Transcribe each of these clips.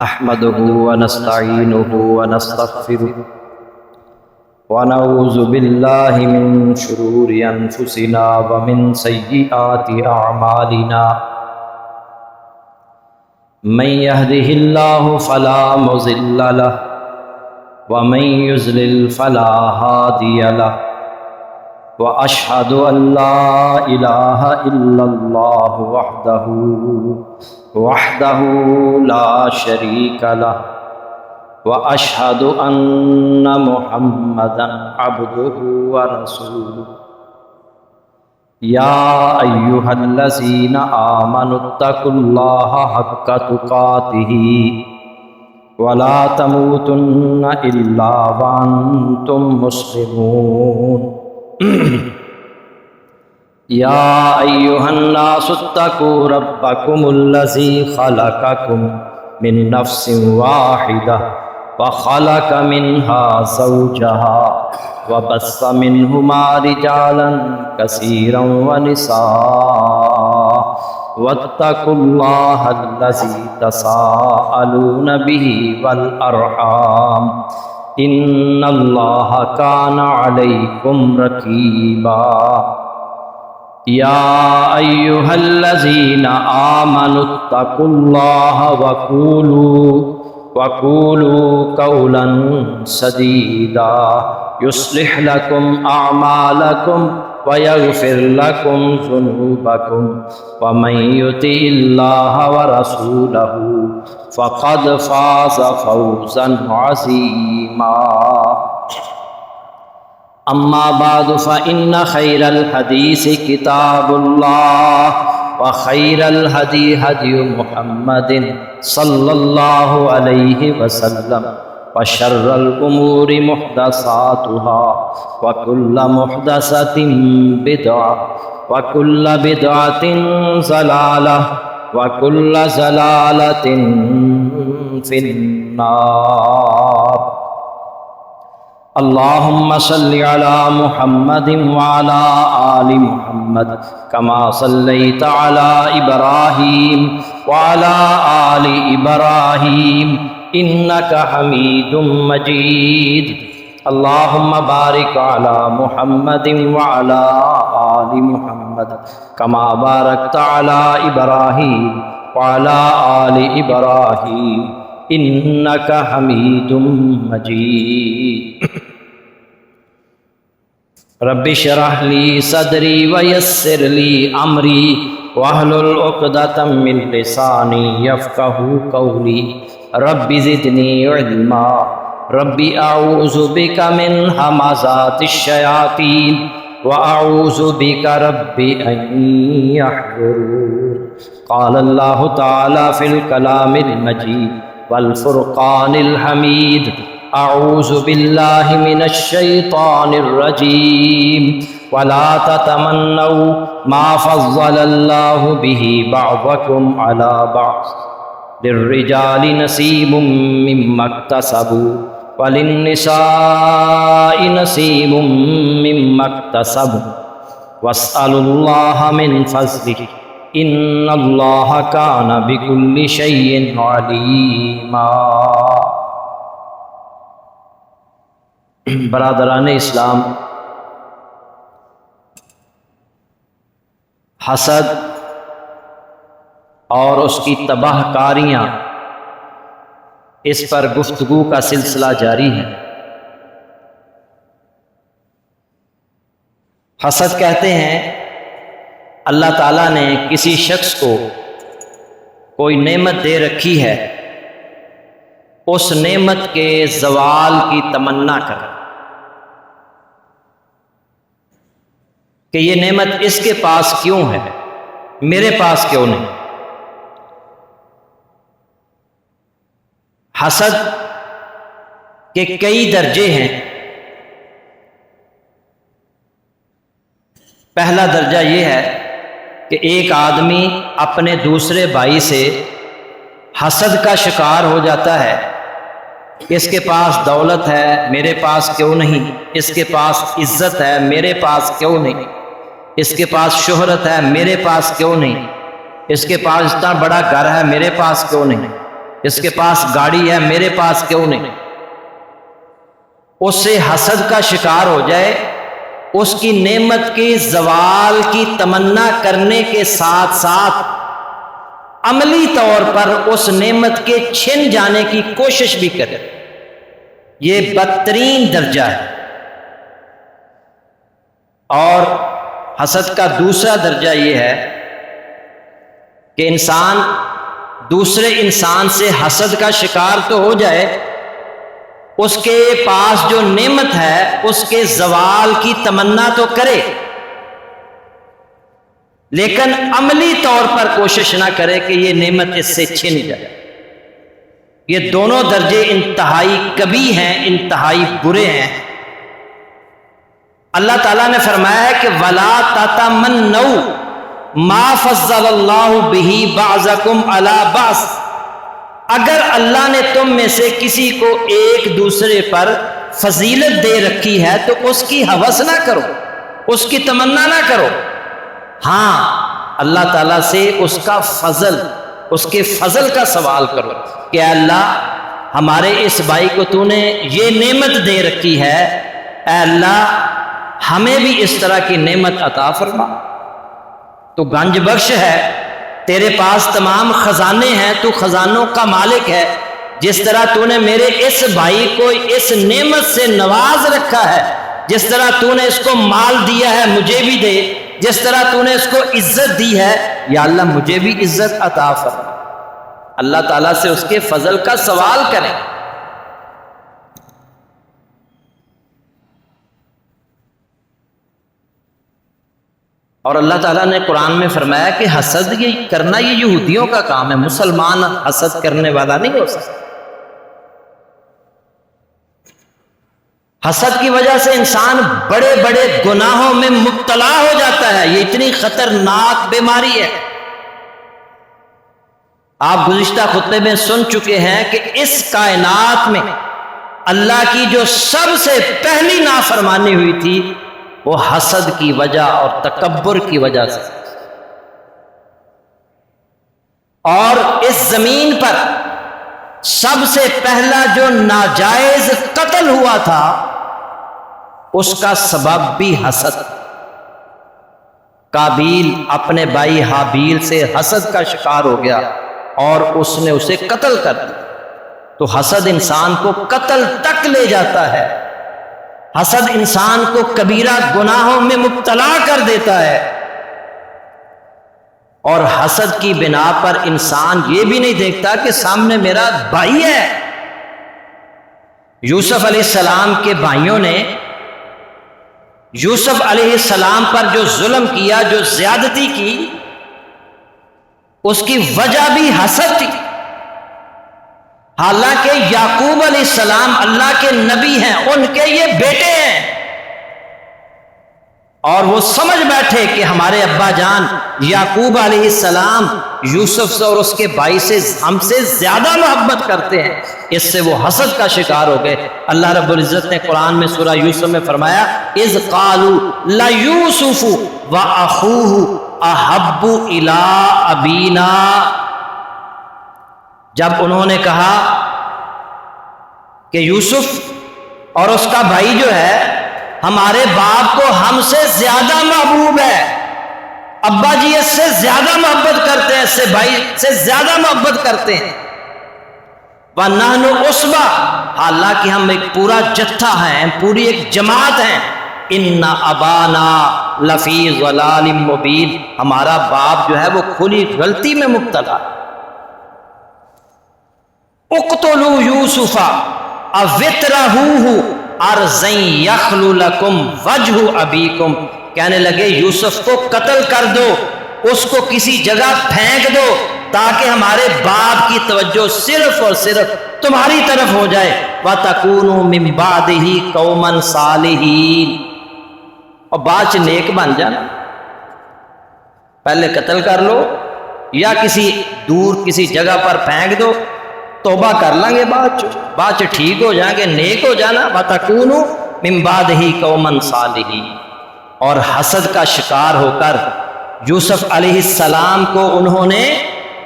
احمده ونستعينه ونستغفره ونعوذ بالله من شرور انفسنا ومن سيئات اعمالنا من يهده الله فلا مضل له ومن يضلل فلا هادي له واشهد ان لا اله الا الله وحده لا شريك له واشهد ان محمدا عبده ورسوله يا ايها الذين امنوا اتقوا الله حق تقاته ولا تموتن الا وانتم مسلمون يا أيها الناس اتقوا ربكم الذي خلقكم من نفس واحدة وخلق منها زوجها وبث منهما رجالا كثيرا ونساء واتقوا الله الذي تساءلون به والأرحام إن الله كان عليكم رقيبا يا أيها الذين آمنوا اتقوا الله وقولوا قولا سديدا يصلح لكم أعمالكم ويغفر لكم ذنوبكم ومن يطع الله ورسوله فقد فاز فوزا عظيما أما بعد فإن خير الحديث كتاب الله وخير الهدي هدي محمد صلى الله عليه وسلم وشر الأمور محدثاتها وكل محدثة بدعة وكل بدعة ضلالة وكل ضلالة في النار اللهم صل على محمد وعلى آل محمد كما صليت على إبراهيم وعلى آل إبراهيم إنك حميد مجيد اللهم بارك على محمد وعلى آل محمد كما باركت على إبراهيم وعلى آل إبراهيم إنك حميد مجيد رب اشرح لي صدري ويسر لي أمري واحلل عقدة من لساني يفقهوا قولي رب زدني علما رب أعوذ بك من همزات الشياطين وأعوذ بك رب أن يحضرون قال الله تعالى في الكلام المجيد والفرقان الحميد أعوذ بالله من الشيطان الرجيم ولا تتمنوا ما فضل الله به بعضكم على بعض للرجال نصيب مما اكتسبوا وللنساء نصيب مما اكتسبوا واسألوا الله من فضله إن الله كان بكل شيء عليما برادران اسلام، حسد اور اس کی تباہ کاریاں اس پر گفتگو کا سلسلہ جاری ہے۔ حسد کہتے ہیں اللہ تعالیٰ نے کسی شخص کو کوئی نعمت دے رکھی ہے، اس نعمت کے زوال کی تمنا کر کہ یہ نعمت اس کے پاس کیوں ہے، میرے پاس کیوں نہیں۔ حسد کے کئی درجے ہیں۔ پہلا درجہ یہ ہے کہ ایک آدمی اپنے دوسرے بھائی سے حسد کا شکار ہو جاتا ہے، اس کے پاس دولت ہے میرے پاس کیوں نہیں، اس کے پاس عزت ہے میرے پاس کیوں نہیں، اس کے پاس شہرت ہے میرے پاس کیوں نہیں، اس کے پاس اتنا بڑا گھر ہے میرے پاس کیوں نہیں۔ اس کے پاس گاڑی ہے میرے پاس کیوں نہیں، اس سے حسد کا شکار ہو جائے، اس کی نعمت کے زوال کی تمنا کرنے کے ساتھ ساتھ عملی طور پر اس نعمت کے چھن جانے کی کوشش بھی کرے، یہ بدترین درجہ ہے۔ اور حسد کا دوسرا درجہ یہ ہے کہ انسان دوسرے انسان سے حسد کا شکار تو ہو جائے، اس کے پاس جو نعمت ہے اس کے زوال کی تمنا تو کرے، لیکن عملی طور پر کوشش نہ کرے کہ یہ نعمت اس سے چھن جائے۔ یہ دونوں درجے انتہائی کبیح ہیں، انتہائی برے ہیں۔ اللہ تعالیٰ نے فرمایا ہے کہ وَلَا تَتَمَنَّوْا مَا فَضَّلَ اللَّهُ بِهِ بَعْضَكُمْ عَلَى بَعْضٍ، اگر اللہ نے تم میں سے کسی کو ایک دوسرے پر فضیلت دے رکھی ہے تو اس کی ہوس نہ کرو، اس کی تمنا نہ کرو، ہاں اللہ تعالیٰ سے اس کا فضل، اس کے فضل کا سوال کرو کہ اے اللہ ہمارے اس بھائی کو تو نے یہ نعمت دے رکھی ہے، اے اللہ ہمیں بھی اس طرح کی نعمت عطا فرما، تو گنج بخش ہے، تیرے پاس تمام خزانے ہیں، تو خزانوں کا مالک ہے، جس طرح تو نے میرے اس بھائی کو اس نعمت سے نواز رکھا ہے، جس طرح تو نے اس کو مال دیا ہے مجھے بھی دے، جس طرح تو نے اس کو عزت دی ہے، یا اللہ مجھے بھی عزت عطا فرما۔ اللہ تعالیٰ سے اس کے فضل کا سوال کریں۔ اور اللہ تعالیٰ نے قرآن میں فرمایا کہ حسد یہ کرنا یہ یہودیوں کا کام ہے، مسلمان حسد کرنے والا نہیں ہو سکتا۔ حسد کی وجہ سے انسان بڑے بڑے گناہوں میں مبتلا ہو جاتا ہے، یہ اتنی خطرناک بیماری ہے۔ آپ گزشتہ خطبے میں سن چکے ہیں کہ اس کائنات میں اللہ کی جو سب سے پہلی نافرمانی ہوئی تھی وہ حسد کی وجہ اور تکبر کی وجہ سے، اور اس زمین پر سب سے پہلا جو ناجائز قتل ہوا تھا اس کا سبب بھی حسد۔ قابیل اپنے بھائی حابیل سے حسد کا شکار ہو گیا اور اس نے اسے قتل کر دیا۔ تو حسد انسان کو قتل تک لے جاتا ہے، حسد انسان کو کبیرہ گناہوں میں مبتلا کر دیتا ہے، اور حسد کی بنا پر انسان یہ بھی نہیں دیکھتا کہ سامنے میرا بھائی ہے۔ یوسف علیہ السلام کے بھائیوں نے یوسف علیہ السلام پر جو ظلم کیا، جو زیادتی کی، اس کی وجہ بھی حسد تھی۔ حالانکہ یعقوب علیہ السلام اللہ کے نبی ہیں، ان کے یہ بیٹے ہیں، اور وہ سمجھ بیٹھے کہ ہمارے ابا جان یعقوب علیہ السلام یوسف سے اور اس کے بھائی سے ہم سے زیادہ محبت کرتے ہیں، اس سے وہ حسد کا شکار ہو گئے۔ اللہ رب العزت نے قرآن میں سورہ یوسف میں فرمایا اذ قالوا لیوسف واخوہ احب الی ابینا، جب انہوں نے کہا کہ یوسف اور اس کا بھائی جو ہے ہمارے باپ کو ہم سے زیادہ محبوب ہے، ابا جی اس سے زیادہ محبت کرتے ہیں، اس سے بھائی سے زیادہ محبت کرتے ہیں، وَنَحْنُ عُصْبَةٌ، حالانکہ ہم ایک پورا جتھا ہیں، پوری ایک جماعت ہیں، إِنَّ أَبَانَا لَفِي ضَلَالٍ مُبِينٍ، ہمارا باپ جو ہے وہ کھلی غلطی میں مبتلا۔ اقتلوا یوسف او اطرحوہ ارضا یخل لکم وجہ ابیکم، کہنے لگے یوسف کو قتل کر دو، اس کو کسی جگہ پھینک دو تاکہ ہمارے باپ کی توجہ صرف اور صرف تمہاری طرف ہو جائے، وَتَكُونُوا مِن بَعْدِهِ قَوْمًا صَالِحِينَ، اور بعد چ نیک بن جانا۔ پہلے قتل کر لو یا کسی دور کسی جگہ پر پھینک دو، توبہ کر لیں گے بعد چ ٹھیک ہو جائیں گے، نیک ہو جانا۔ وَتَكُونُوا مِن بَعْدِهِ قَوْمًا صَالِحِينَ، اور حسد کا شکار ہو کر یوسف علیہ السلام کو انہوں نے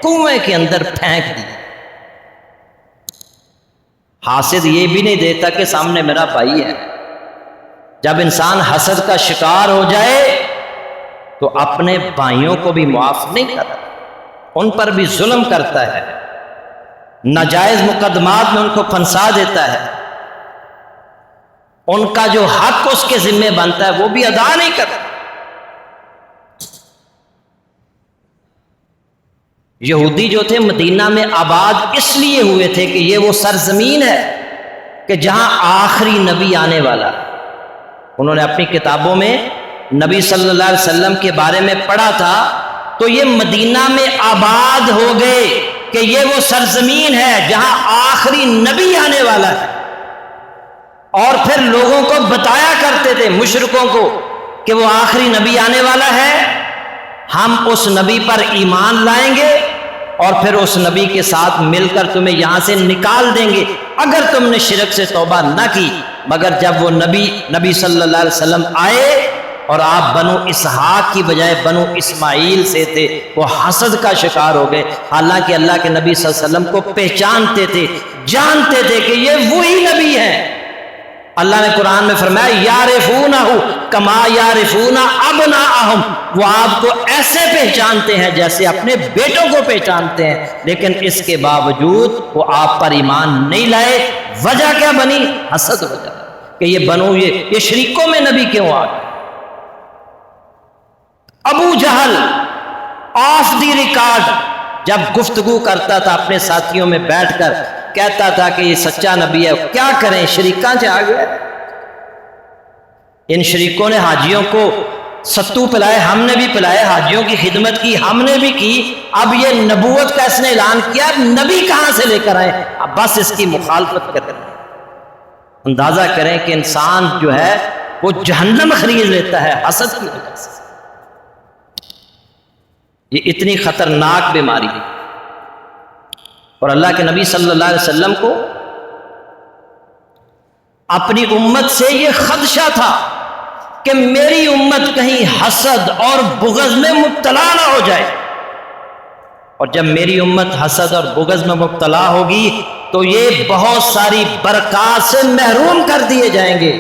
کنویں کے اندر پھینک دیا۔ حاسد یہ بھی نہیں دیتا کہ سامنے میرا بھائی ہے۔ جب انسان حسد کا شکار ہو جائے تو اپنے بھائیوں کو بھی معاف نہیں کرتا، ان پر بھی ظلم کرتا ہے، ناجائز مقدمات میں ان کو پھنسا دیتا ہے، ان کا جو حق اس کے ذمہ بنتا ہے وہ بھی ادا نہیں کرتا۔ یہودی جو تھے مدینہ میں آباد اس لیے ہوئے تھے کہ یہ وہ سرزمین ہے کہ جہاں آخری نبی آنے والا۔ انہوں نے اپنی کتابوں میں نبی صلی اللہ علیہ وسلم کے بارے میں پڑھا تھا، تو یہ مدینہ میں آباد ہو گئے کہ یہ وہ سرزمین ہے جہاں آخری نبی آنے والا ہے، اور پھر لوگوں کو بتایا کرتے تھے، مشرکوں کو، کہ وہ آخری نبی آنے والا ہے، ہم اس نبی پر ایمان لائیں گے اور پھر اس نبی کے ساتھ مل کر تمہیں یہاں سے نکال دیں گے اگر تم نے شرک سے توبہ نہ کی۔ مگر جب وہ نبی صلی اللہ علیہ وسلم آئے اور آپ بنو اسحاق کی بجائے بنو اسماعیل سے تھے، وہ حسد کا شکار ہو گئے، حالانکہ اللہ کے نبی صلی اللہ علیہ وسلم کو پہچانتے تھے، جانتے تھے کہ یہ وہی نبی ہے۔ اللہ نے قرآن میں فرمایا یعرفونہ کما یعرفون ابناءہم، وہ آپ کو ایسے پہچانتے ہیں جیسے اپنے بیٹوں کو پہچانتے ہیں، لیکن اس کے باوجود وہ آپ پر ایمان نہیں لائے۔ وجہ کیا بنی؟ حسد وجہ کہ یہ شریکوں میں نبی کیوں آ گئے۔ ابو جہل آف دی ریکارڈ جب گفتگو کرتا تھا اپنے ساتھیوں میں بیٹھ کر، کہتا تھا کہ یہ سچا نبی ہے، کیا کریں شریکاں سے آ گئے۔ ان شریکوں نے حاجیوں کو ستو پلائے، ہم نے بھی پلائے، حاجیوں کی خدمت کی ہم نے بھی کی، اب یہ نبوت کا اس نے اعلان کیا، نبی کہاں سے لے کر آئے؟ اب بس اس کی مخالفت کریں۔ اندازہ کریں کہ انسان جو ہے وہ جہنم خرید لیتا ہے حسد کی وجہ سے۔ یہ اتنی خطرناک بیماری ہے، اور اللہ کے نبی صلی اللہ علیہ وسلم کو اپنی امت سے یہ خدشہ تھا کہ میری امت کہیں حسد اور بغض میں مبتلا نہ ہو جائے، اور جب میری امت حسد اور بغض میں مبتلا ہوگی تو یہ بہت ساری برکات سے محروم کر دیے جائیں گے۔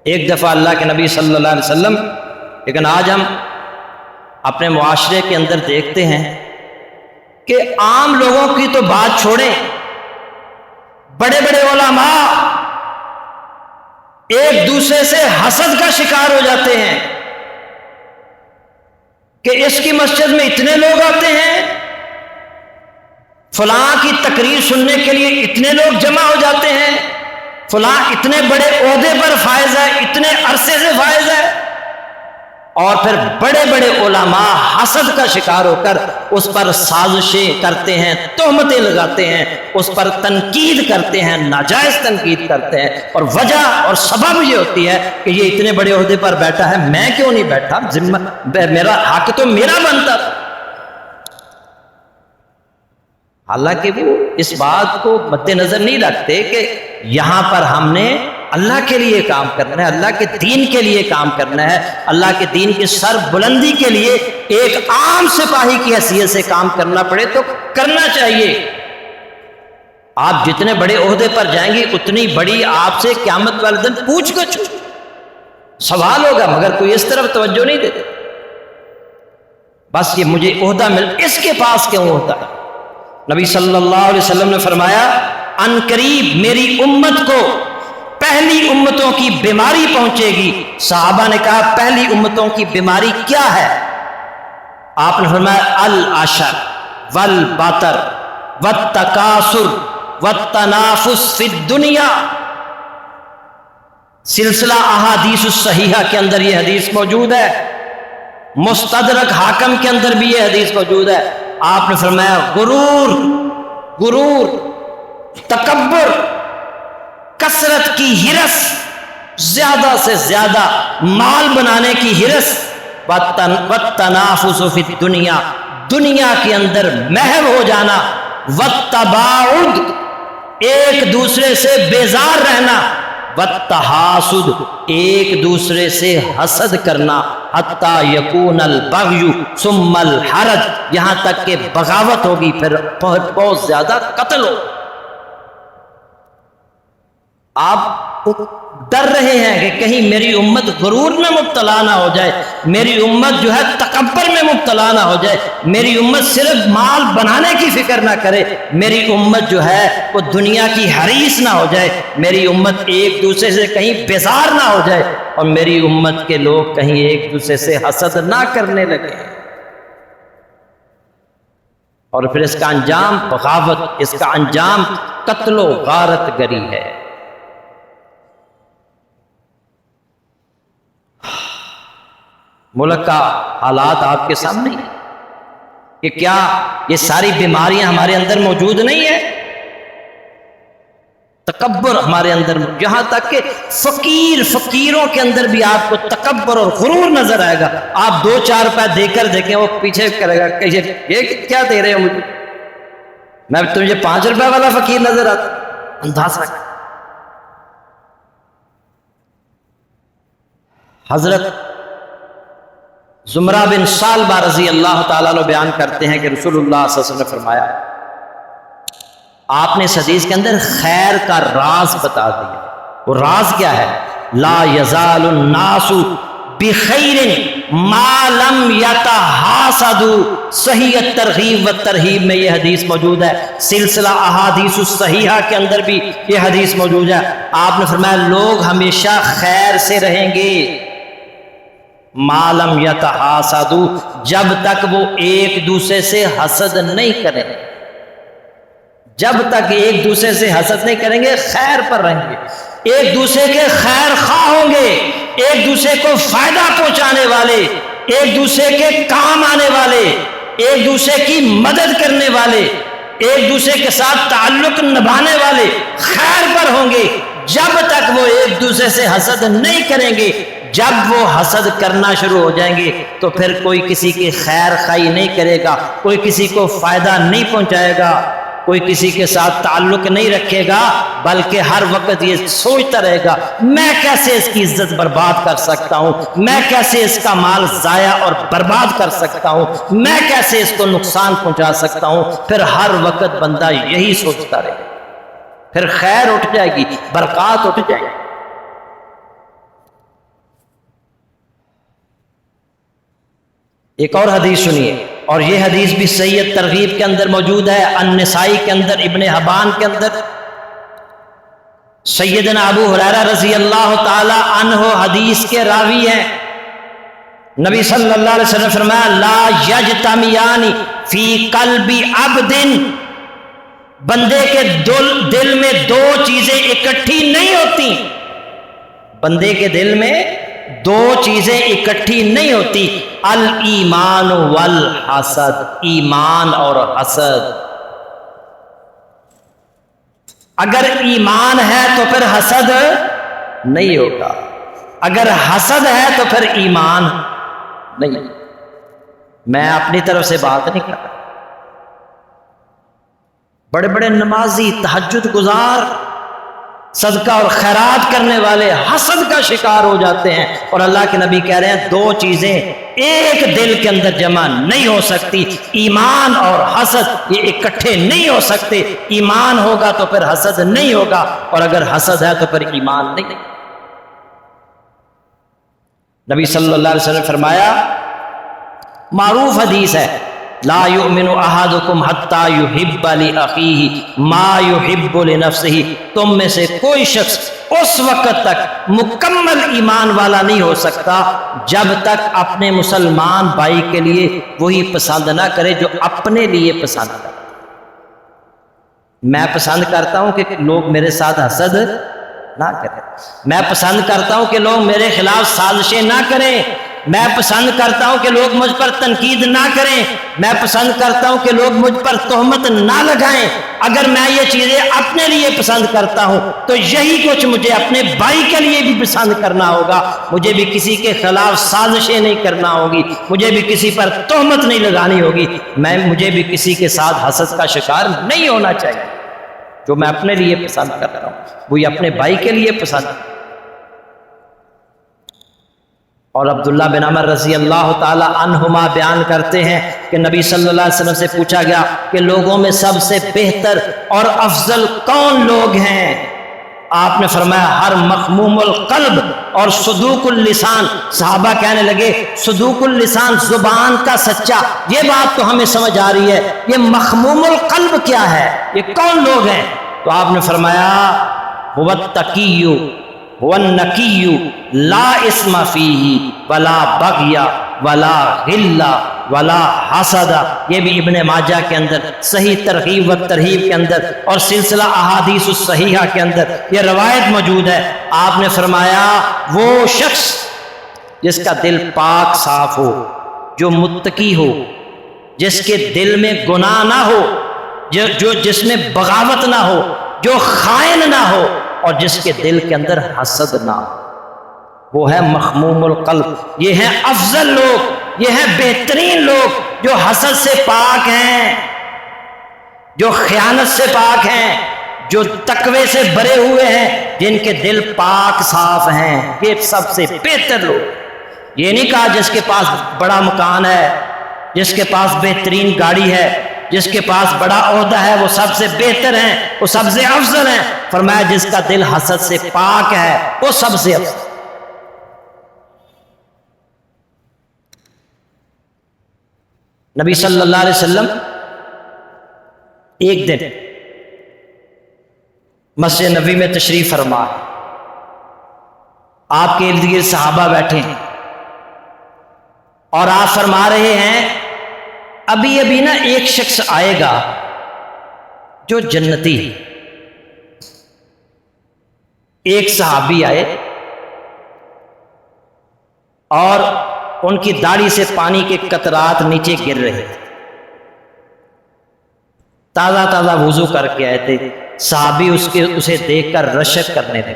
ایک دفعہ اللہ کے نبی صلی اللہ علیہ وسلم، لیکن آج ہم اپنے معاشرے کے اندر دیکھتے ہیں کہ عام لوگوں کی تو بات چھوڑیں، بڑے بڑے علماء ایک دوسرے سے حسد کا شکار ہو جاتے ہیں کہ اس کی مسجد میں اتنے لوگ آتے ہیں، فلاں کی تقریر سننے کے لیے اتنے لوگ جمع ہو جاتے ہیں، فلاں اتنے بڑے عہدے پر فائز ہے، اتنے عرصے سے فائز ہے، اور پھر بڑے بڑے علماء حسد کا شکار ہو کر اس پر سازشیں کرتے ہیں، تہمتیں لگاتے ہیں، اس پر تنقید کرتے ہیں، ناجائز تنقید کرتے ہیں، اور وجہ اور سبب یہ ہوتی ہے کہ یہ اتنے بڑے عہدے پر بیٹھا ہے، میں کیوں نہیں بیٹھا، میرا حق تو میرا بنتا تھا۔ حالانکہ وہ اس بات کو مد نظر نہیں رکھتے کہ یہاں پر ہم نے اللہ کے لیے کام کرنا ہے، اللہ کے دین کے لیے کام کرنا ہے، اللہ کے دین کی سر بلندی کے لیے ایک عام سپاہی کی حیثیت سے کام کرنا پڑے تو کرنا چاہیے۔ آپ جتنے بڑے عہدے پر جائیں گے اتنی بڑی آپ سے قیامت والے دن پوچھ گچھ سوال ہوگا، مگر کوئی اس طرف توجہ نہیں دیتے، بس یہ مجھے عہدہ مل، اس کے پاس کیوں ہوتا ہے۔ نبی صلی اللہ علیہ وسلم نے فرمایا ان قریب میری امت کو پہلی امتوں کی بیماری پہنچے گی۔ صحابہ نے کہا پہلی امتوں کی بیماری کیا ہے؟ آپ نے فرمایا العشر والبطر والتکاثر والتنافس فی الدنیا۔ سلسلہ احادیث الصحیحہ کے اندر یہ حدیث موجود ہے، مستدرک حاکم کے اندر بھی یہ حدیث موجود ہے۔ آپ نے فرمایا غرور، تکبر، کثرت کی ہرس، زیادہ سے زیادہ مال بنانے کی ہرس، والتنافس فی الدنیا، دنیا کے اندر محو ہو جانا، والتباعد، ایک دوسرے سے بیزار رہنا، والتحاسد، ایک دوسرے سے حسد کرنا، حتی یکون البغی ثم الحرج، یہاں تک کہ بغاوت ہوگی پھر بہت زیادہ قتل ہو۔ آپ ڈر رہے ہیں کہ کہیں میری امت غرور میں مبتلا نہ ہو جائے، میری امت جو ہے تکبر میں مبتلا نہ ہو جائے، میری امت صرف مال بنانے کی فکر نہ کرے، میری امت جو ہے وہ دنیا کی حریص نہ ہو جائے، میری امت ایک دوسرے سے کہیں بیزار نہ ہو جائے، اور میری امت کے لوگ کہیں ایک دوسرے سے حسد نہ کرنے لگے۔ اور پھر اس کا انجام بغاوت، اس کا انجام قتل و غارت گری ہے۔ ملک کا حالات آپ کے سامنے ہیں کہ کیا یہ ساری بیماریاں ہمارے اندر موجود نہیں ہیں؟ تکبر ہمارے اندر، یہاں تک کہ فقیروں کے اندر بھی آپ کو تکبر اور غرور نظر آئے گا۔ آپ 2-4 روپے دے کر دیکھیں، وہ پیچھے کرے گا کہ یہ کیا دے رہے ہو مجھے، میں تجھے 5 روپے والا فقیر نظر آتا، اندازہ۔ حضرت زمرہ بن ثعلبہ رضی اللہ تعالیٰ عنہ بیان کرتے ہیں کہ رسول اللہ صلی اللہ علیہ وسلم نے فرمایا، آپ نے اس حدیث کے اندر خیر کا راز بتا دیا۔ وہ راز کیا ہے؟ لا یزال الناس بخیر ما لم یتحاسدوا۔ صحیح الترغیب والترہیب میں یہ حدیث موجود ہے، سلسلہ احادیث الصحیحہ کے اندر بھی یہ حدیث موجود ہے۔ آپ نے فرمایا لوگ ہمیشہ خیر سے رہیں گے، ما لم یتحاسدوا، جب تک وہ ایک دوسرے سے حسد نہیں کریں، جب تک ایک دوسرے سے حسد نہیں کریں گے خیر پر رہیں گے، ایک دوسرے کے خیر خواہ ہوں گے، ایک دوسرے کو فائدہ پہنچانے والے، ایک دوسرے کے کام آنے والے، ایک دوسرے کی مدد کرنے والے، ایک دوسرے کے ساتھ تعلق نبھانے والے خیر پر ہوں گے۔ جب تک وہ ایک دوسرے سے حسد نہیں کریں گے، جب وہ حسد کرنا شروع ہو جائیں گے تو پھر کوئی کسی کی خیر خواہی نہیں کرے گا، کوئی کسی کو فائدہ نہیں پہنچائے گا، کوئی کسی کے ساتھ تعلق نہیں رکھے گا، بلکہ ہر وقت یہ سوچتا رہے گا میں کیسے اس کی عزت برباد کر سکتا ہوں، میں کیسے اس کا مال ضائع اور برباد کر سکتا ہوں، میں کیسے اس کو نقصان پہنچا سکتا ہوں۔ پھر ہر وقت بندہ یہی سوچتا رہے گا، پھر خیر اٹھ جائے گی، برکات اٹھ جائے گی۔ ایک اور حدیث سنیے، اور یہ حدیث بھی صحیح ترغیب کے اندر موجود ہے، النسائی کے اندر، ابن حبان کے اندر۔ سیدنا ابو ہریرہ رضی اللہ تعالی عنہ حدیث کے راوی ہیں۔ نبی صلی اللہ علیہ وسلم فرمایا لا یجتمعان فی قلب عبد، بندے کے دل میں 2 چیزیں اکٹھی نہیں ہوتی، بندے کے دل میں 2 چیزیں اکٹھی نہیں ہوتی، الایمان والحسد، ایمان اور حسد۔ اگر ایمان ہے تو پھر حسد نہیں ہوگا، اگر حسد ہے تو پھر ایمان نہیں۔ میں اپنی طرف سے بات نہیں کر رہا، بڑے بڑے نمازی، تہجد گزار، صدقہ اور خیرات کرنے والے حسد کا شکار ہو جاتے ہیں، اور اللہ کے نبی کہہ رہے ہیں 2 چیزیں ایک دل کے اندر جمع نہیں ہو سکتی، ایمان اور حسد یہ اکٹھے نہیں ہو سکتے۔ ایمان ہوگا تو پھر حسد نہیں ہوگا، اور اگر حسد ہے تو پھر ایمان نہیں۔ نبی صلی اللہ علیہ وسلم نے فرمایا، معروف حدیث ہے، لا یؤمن احدکم حتی یحب لاخیہ ما یحب لنفسہ، تم میں سے کوئی شخص اس وقت تک مکمل ایمان والا نہیں ہو سکتا جب تک اپنے مسلمان بھائی کے لیے وہی پسند نہ کرے جو اپنے لیے پسند کرے۔ میں پسند کرتا ہوں کہ لوگ میرے ساتھ حسد نہ کریں، میں پسند کرتا ہوں کہ لوگ میرے خلاف سازشیں نہ کریں، میں پسند کرتا ہوں کہ لوگ مجھ پر تنقید نہ کریں، میں پسند کرتا ہوں کہ لوگ مجھ پر تہمت نہ لگائیں۔ اگر میں یہ چیزیں اپنے لیے پسند کرتا ہوں تو یہی کچھ مجھے اپنے بھائی کے لیے بھی پسند کرنا ہوگا، مجھے بھی کسی کے خلاف سازشیں نہیں کرنا ہوگی، مجھے بھی کسی پر تہمت نہیں لگانی ہوگی، مجھے بھی کسی کے ساتھ حسد کا شکار نہیں ہونا چاہیے۔ جو میں اپنے لیے پسند کرتا ہوں وہی اپنے بھائی کے لیے پسند۔ اور عبداللہ بن عمر رضی اللہ تعالی عنہما بیان کرتے ہیں کہ نبی صلی اللہ علیہ وسلم سے پوچھا گیا کہ لوگوں میں سب سے بہتر اور افضل کون لوگ ہیں؟ آپ نے فرمایا ہر مخموم القلب اور صدوق اللسان. صحابہ کہنے لگے صدوق اللسان زبان کا سچا، یہ بات تو ہمیں سمجھ آ رہی ہے، یہ مخموم القلب کیا ہے، یہ کون لوگ ہیں؟ تو آپ نے فرمایا هو التقی هو النقی لا اسم فیہ ولا بغی ولا غل ولا حسد. یہ بھی ابن ماجہ کے اندر صحیح ترغیب و ترہیب کے اندر اور سلسلہ احادیث الصحیحہ کے اندر یہ روایت موجود ہے. آپ نے فرمایا وہ شخص جس کا دل پاک صاف ہو، جو متقی ہو، جس کے دل میں گناہ نہ ہو، جس میں بغاوت نہ ہو، جو خائن نہ ہو، اور جس کے دل کے اندر حسد نہ ہو، وہ ہے مخموم القلب. یہ ہیں افضل لوگ، یہ ہیں بہترین لوگ جو حسد سے پاک ہیں، جو خیانت سے پاک ہیں، جو تقوی سے بھرے ہوئے ہیں، جن کے دل پاک صاف ہیں. یہ سب سے بہتر لوگ. یہ نہیں کہا جس کے پاس بڑا مکان ہے، جس کے پاس بہترین گاڑی ہے، جس کے پاس بڑا عہدہ ہے وہ سب سے بہتر ہیں، وہ سب سے افضل ہیں. فرمایا جس کا دل حسد سے پاک ہے وہ سب سے افضل. نبی صلی اللہ علیہ وسلم ایک دن مسجد نبوی میں تشریف فرما، آپ کے ارد گرد صحابہ بیٹھے ہیں اور آپ فرما رہے ہیں ابھی ابھی نا ایک شخص آئے گا جو جنتی ہے. ایک صحابی آئے اور ان کی داڑھی سے پانی کے قطرات نیچے گر رہے تھے. تازہ تازہ وضو کر کے آئے تھے. صحابی اسے دیکھ کر رشک کرنے لگے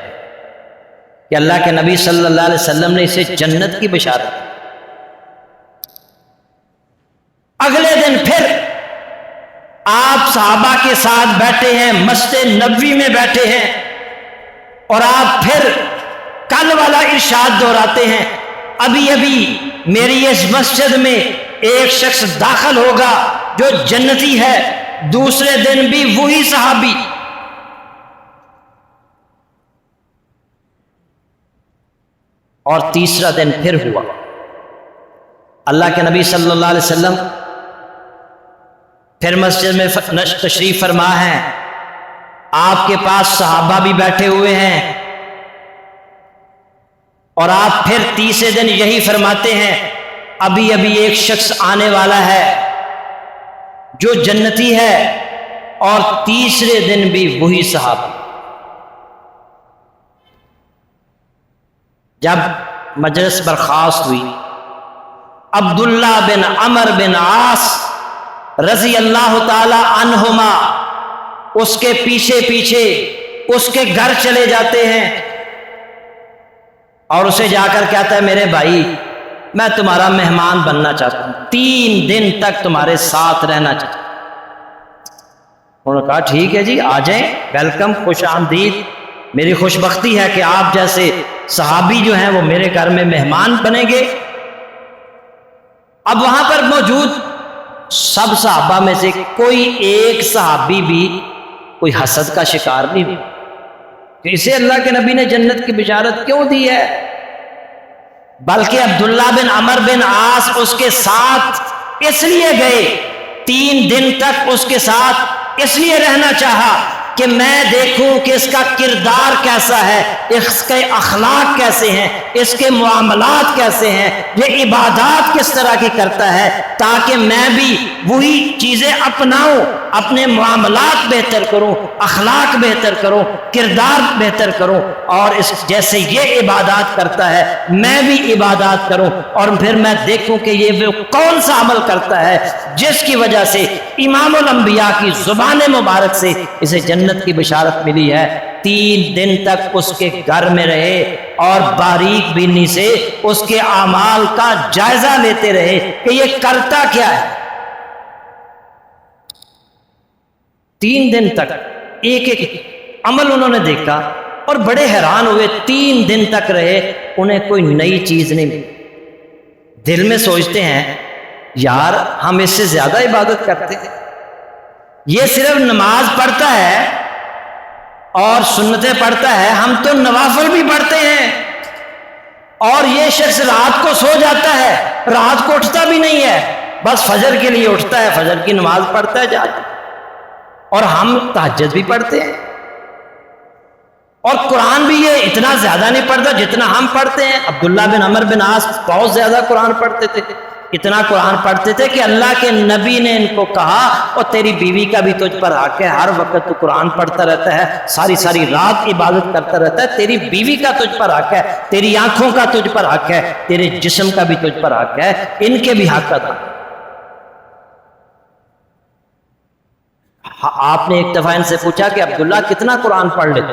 کہ اللہ کے نبی صلی اللہ علیہ وسلم نے اسے جنت کی بشارت دی. اگلے دن پھر آپ صحابہ کے ساتھ بیٹھے ہیں، مسجد نبوی میں بیٹھے ہیں، اور آپ پھر کل والا ارشاد دہراتے ہیں ابھی ابھی میری اس مسجد میں ایک شخص داخل ہوگا جو جنتی ہے. دوسرے دن بھی وہی صحابی. اور تیسرا دن پھر ہوا. اللہ کے نبی صلی اللہ علیہ وسلم پھر مسجد میں تشریف فرما ہے، آپ کے پاس صحابہ بھی بیٹھے ہوئے ہیں، اور آپ پھر تیسرے دن یہی فرماتے ہیں ابھی ابھی ایک شخص آنے والا ہے جو جنتی ہے، اور تیسرے دن بھی وہی صحابہ. جب مجلس برخاست ہوئی، عبداللہ بن عمر بن عاص رضی اللہ تعالی عنہما اس کے پیچھے پیچھے اس کے گھر چلے جاتے ہیں اور اسے جا کر کہتا ہے میرے بھائی میں تمہارا مہمان بننا چاہتا ہوں، 3 دن تک تمہارے ساتھ رہنا چاہتا ہوں. انہوں نے کہا ٹھیک ہے جی آ جائیں، ویلکم، خوش آمدید، میری خوش بختی ہے کہ آپ جیسے صحابی جو ہیں وہ میرے گھر میں مہمان بنیں گے. اب وہاں پر موجود سب صحابہ میں سے کوئی ایک صحابی بھی کوئی حسد کا شکار نہیں ہوا کہ اسے اللہ کے نبی نے جنت کی بشارت کیوں دی ہے، بلکہ عبداللہ بن عمر بن عاص اس کے ساتھ اس لیے گئے، 3 دن تک اس کے ساتھ اس لیے رہنا چاہا کہ میں دیکھوں کہ اس کا کردار کیسا ہے، اس کے اخلاق کیسے ہیں، اس کے معاملات کیسے ہیں، یہ عبادات کس طرح کی کرتا ہے، تاکہ میں بھی وہی چیزیں اپناؤں، اپنے معاملات بہتر کروں، اخلاق بہتر کروں، کردار بہتر کروں، اور اس جیسے یہ عبادات کرتا ہے میں بھی عبادات کروں، اور پھر میں دیکھوں کہ یہ وہ کون سا عمل کرتا ہے جس کی وجہ سے امام الانبیاء کی زبان مبارک سے اسے جنت کی بشارت ملی ہے. 3 دن تک اس کے گھر میں رہے اور باریک بینی سے اس کے اعمال کا جائزہ لیتے رہے کہ یہ کرتا کیا ہے. 3 دن تک ایک ایک عمل انہوں نے دیکھا اور بڑے حیران ہوئے. 3 دن تک رہے، انہیں کوئی نئی چیز نہیں ملی. دل میں سوچتے ہیں یار ہم اس سے زیادہ عبادت کرتے ہیں، یہ صرف نماز پڑھتا ہے اور سنتیں پڑھتا ہے، ہم تو نوافل بھی پڑھتے ہیں، اور یہ شخص رات کو سو جاتا ہے، رات کو اٹھتا بھی نہیں ہے، بس فجر کے لیے اٹھتا ہے، فجر کی نماز پڑھتا ہے جا کے، اور ہم تہجد بھی پڑھتے ہیں، اور قرآن بھی یہ اتنا زیادہ نہیں پڑھتا جتنا ہم پڑھتے ہیں۔ عبداللہ بن عمر بن عاص بہت زیادہ قرآن پڑھتے تھے، اتنا قرآن پڑھتے تھے کہ اللہ کے نبی نے ان کو کہا، اور تیری بیوی کا بھی تجھ پر حق ہے، ہر وقت تو قرآن پڑھتا رہتا ہے، ساری ساری رات عبادت کرتا رہتا ہے، تیری بیوی کا تجھ پر حق ہے، تیری آنکھوں کا تجھ پر حق ہے، تیرے جسم کا بھی تجھ پر حق ہے، ان کے بھی حق ادا۔ آپ نے ایک دفعہ ان سے پوچھا کہ عبداللہ کتنا قرآن پڑھ لیتے؟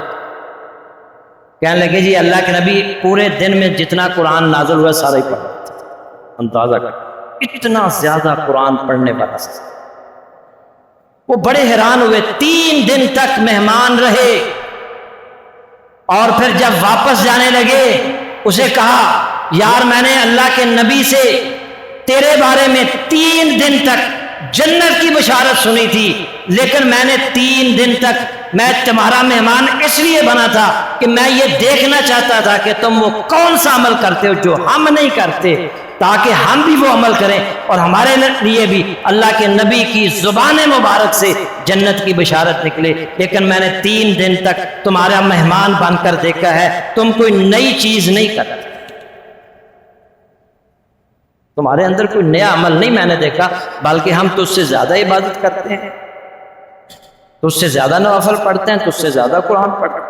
کہنے لگے جی اللہ کے نبی پورے دن میں جتنا قرآن نازل ہوا سارا ہی پڑھ لیتے، اندازہ کر، اتنا زیادہ قرآن پڑھنے والا۔ وہ بڑے حیران ہوئے، 3 دن تک مہمان رہے، اور پھر جب واپس جانے لگے اسے کہا یار میں نے اللہ کے نبی سے تیرے بارے میں 3 دن تک جنت کی بشارت سنی تھی، لیکن میں نے 3 دن تک میں تمہارا مہمان اس لیے بنا تھا کہ میں یہ دیکھنا چاہتا تھا کہ تم وہ کون سا عمل کرتے ہو جو ہم نہیں کرتے، تاکہ ہم بھی وہ عمل کریں اور ہمارے لیے بھی اللہ کے نبی کی زبان مبارک سے جنت کی بشارت نکلے۔ لیکن میں نے 3 دن تک تمہارا مہمان بن کر دیکھا ہے، تم کوئی نئی چیز نہیں کرتے، تمہارے اندر کوئی نیا عمل نہیں میں نے دیکھا، بلکہ ہم تجھ سے زیادہ عبادت کرتے ہیں، تجھ سے زیادہ نوافل پڑھتے ہیں، تجھ سے زیادہ قرآن پڑھتے ہیں۔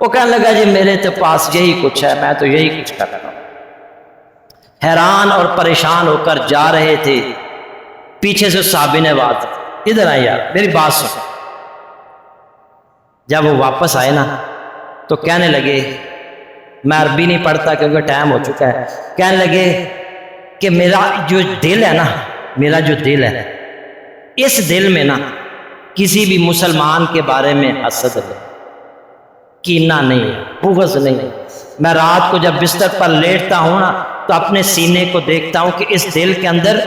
وہ کہنے لگا جی میرے تو پاس یہی کچھ ہے، میں تو یہی کچھ کر رہا ہوں۔ حیران اور پریشان ہو کر جا رہے تھے، پیچھے سے صحابی نے بات، ادھر آئے یار میری بات سن۔ جب وہ واپس آئے نا تو کہنے لگے، میں عربی نہیں پڑھتا کیونکہ ٹائم ہو چکا ہے، کہنے لگے کہ میرا جو دل ہے نا، میرا جو دل ہے، اس دل میں نا کسی بھی مسلمان کے بارے میں حسد ہے، کینہ نہیں ہے، بغض نہیں ہے۔ میں رات کو جب بستر پر لیٹتا ہوں نا تو اپنے سینے کو دیکھتا ہوں کہ اس دل کے اندر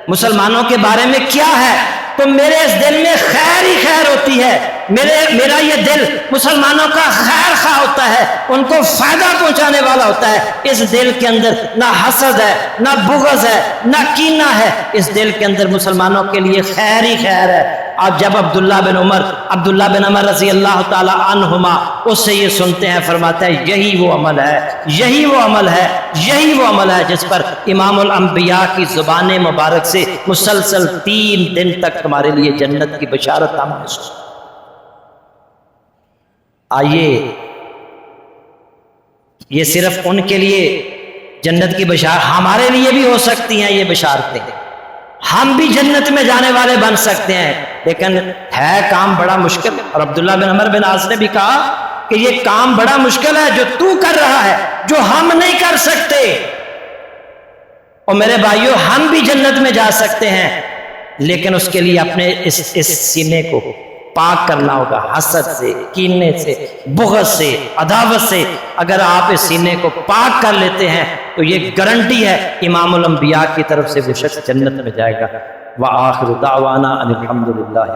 مسلمانوں کے بارے میں کیا ہے، تو میرے اس دل میں خیر ہی خیر ہوتی ہے، میرا یہ دل مسلمانوں کا خیر خواہ ہوتا ہے، ان کو فائدہ پہنچانے والا ہوتا ہے۔ اس دل کے اندر نہ حسد ہے، نہ بغض ہے، نہ کینہ ہے، اس دل کے اندر مسلمانوں کے لیے خیر ہی خیر ہے۔ اب جب عبداللہ بن عمر رضی اللہ تعالی عنہما اس سے یہ سنتے ہیں، فرماتا ہے یہی وہ عمل ہے، یہی وہ عمل ہے، یہی وہ عمل ہے جس پر امام الانبیاء کی زبان مبارک سے مسلسل 3 دن تک تمہارے لیے جنت کی بشارت ہم نے سنی۔ آئیے، یہ صرف ان کے لیے جنت کی بشارت، ہمارے لیے بھی ہو سکتی ہیں یہ بشارتیں، ہم بھی جنت میں جانے والے بن سکتے ہیں، لیکن ہے کام بڑا مشکل۔ اور عبداللہ بن عمر بن عاص نے بھی کہا کہ یہ کام بڑا مشکل ہے جو تو کر رہا ہے، جو ہم نہیں کر سکتے۔ اور میرے بھائیوں، ہم بھی جنت میں جا سکتے ہیں، لیکن اس کے لیے اپنے اس سینے کو پاک کرنا ہوگا، حسد سے، کینے سے، بغض سے، عداوت سے۔ اگر آپ اس سینے کو پاک کر لیتے ہیں تو یہ گارنٹی ہے امام الانبیاء کی طرف سے وہ شخص جنت میں جائے گا۔ وآخر دعوانا ان الحمد للہ۔